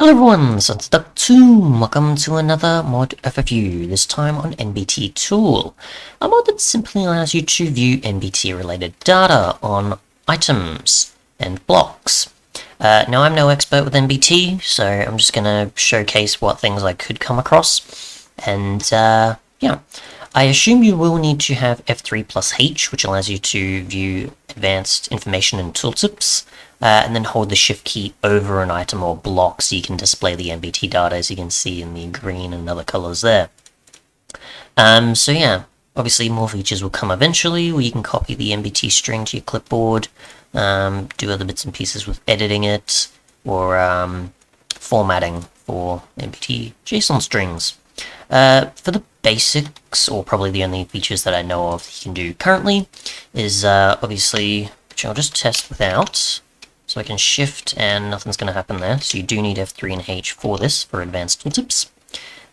Hello everyone, so it's Duck2, welcome to another mod overview, this time on NBT tool. A mod that simply allows you to view NBT related data on items and blocks. Now I'm no expert with NBT, so I'm just going to showcase what things I could come across. And yeah, I assume you will need to have F3 plus H, which allows you to view advanced information and tooltips. And then hold the shift key over an item or block so you can display the NBT data, as you can see in the green and other colors there. So yeah, obviously more features will come eventually, where you can copy the NBT string to your clipboard, do other bits and pieces with editing it, or formatting for NBT JSON strings. For the basics, or probably the only features that I know of that you can do currently, is obviously, which I'll just test without. So I can shift and nothing's going to happen there. So you do need F3 and H for this, for advanced tooltips.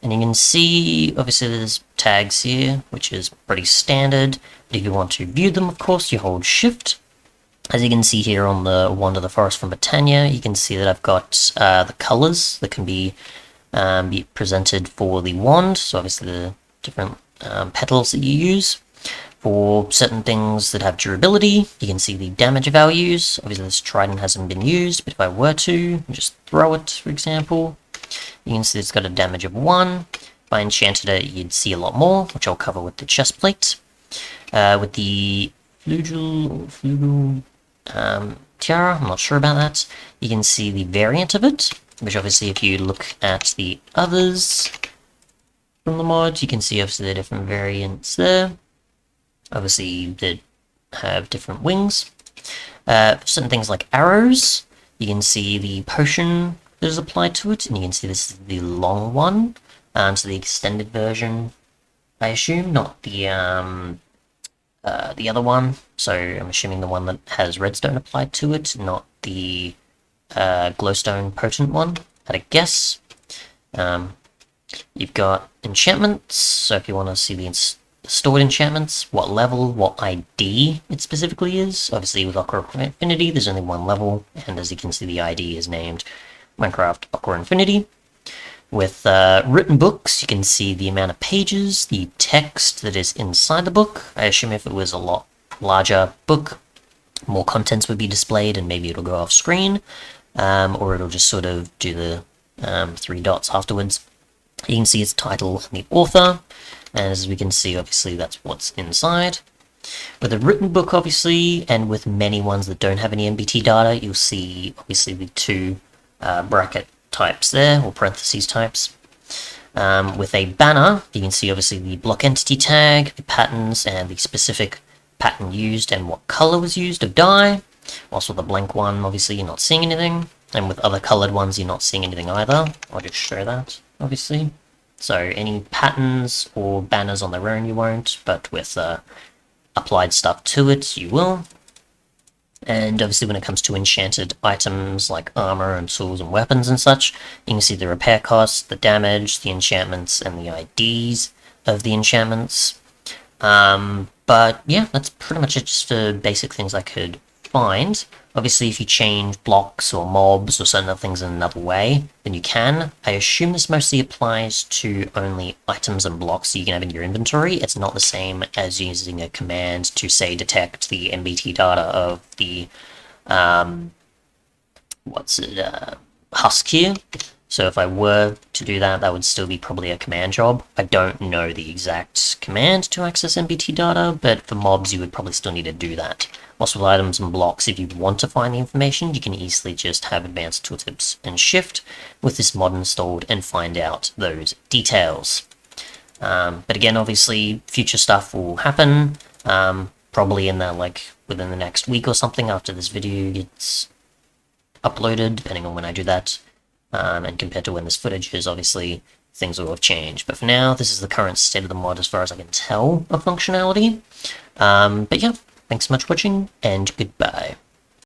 And you can see, obviously there's tags here, which is pretty standard. But if you want to view them, of course, you hold shift. As you can see here on the Wand of the Forest from Britannia, you can see that I've got the colors that can be presented for the wand. So obviously the different petals that you use. For certain things that have durability, you can see the damage values. Obviously this trident hasn't been used, but if I were to just throw it, for example, you can see it's got a damage of 1. If I enchanted it, you'd see a lot more, which I'll cover with the chest plate. With the flugel tiara, I'm not sure about that. You can see the variant of it, which obviously if you look at the others from the mod, you can see obviously the different variants there. Obviously, they have different wings. For certain things like arrows, you can see the potion that is applied to it, and you can see this is the long one. So the extended version, I assume, not the other one. So I'm assuming the one that has redstone applied to it, not the glowstone potent one, at a guess. You've got enchantments, so if you want to see the stored enchantments, what level, what ID it specifically is. Obviously with Aqua Infinity there's only one level, and as you can see the ID is named Minecraft Aqua Infinity. With written books, you can see the amount of pages, the text that is inside the book. I assume if it was a lot larger book, more contents would be displayed and maybe it'll go off screen, or it'll just sort of do the 3 dots afterwards. You can see its title and the author, and as we can see, obviously that's what's inside. With a written book, obviously, and with many ones that don't have any NBT data, you'll see obviously the 2 bracket types there, or parentheses types. With a banner, you can see obviously the block entity tag, the patterns, and the specific pattern used and what color was used of dye. Whilst with a blank one, obviously you're not seeing anything, and with other colored ones you're not seeing anything either. I'll just show that, obviously. So any patterns or banners on their own you won't, but with applied stuff to it you will. And obviously when it comes to enchanted items like armor and tools and weapons and such, you can see the repair costs, the damage, the enchantments, and the IDs of the enchantments. But yeah, that's pretty much it just for basic things I could find. Obviously if you change blocks or mobs or certain other things in another way, then you can. I assume this mostly applies to only items and blocks that you can have in your inventory. It's not the same as using a command to, say, detect the NBT data of the husk here. So if I were to do that, that would still be probably a command job. I don't know the exact command to access NBT data, but for mobs you would probably still need to do that. Also with items and blocks, if you want to find the information, you can easily just have advanced tooltips and shift with this mod installed and find out those details. But again, obviously future stuff will happen, probably in the, within the next week or something after this video gets uploaded, depending on when I do that. And compared to when this footage is, obviously things will have changed. But for now, this is the current state of the mod as far as I can tell of functionality. But yeah, thanks so much for watching, and goodbye.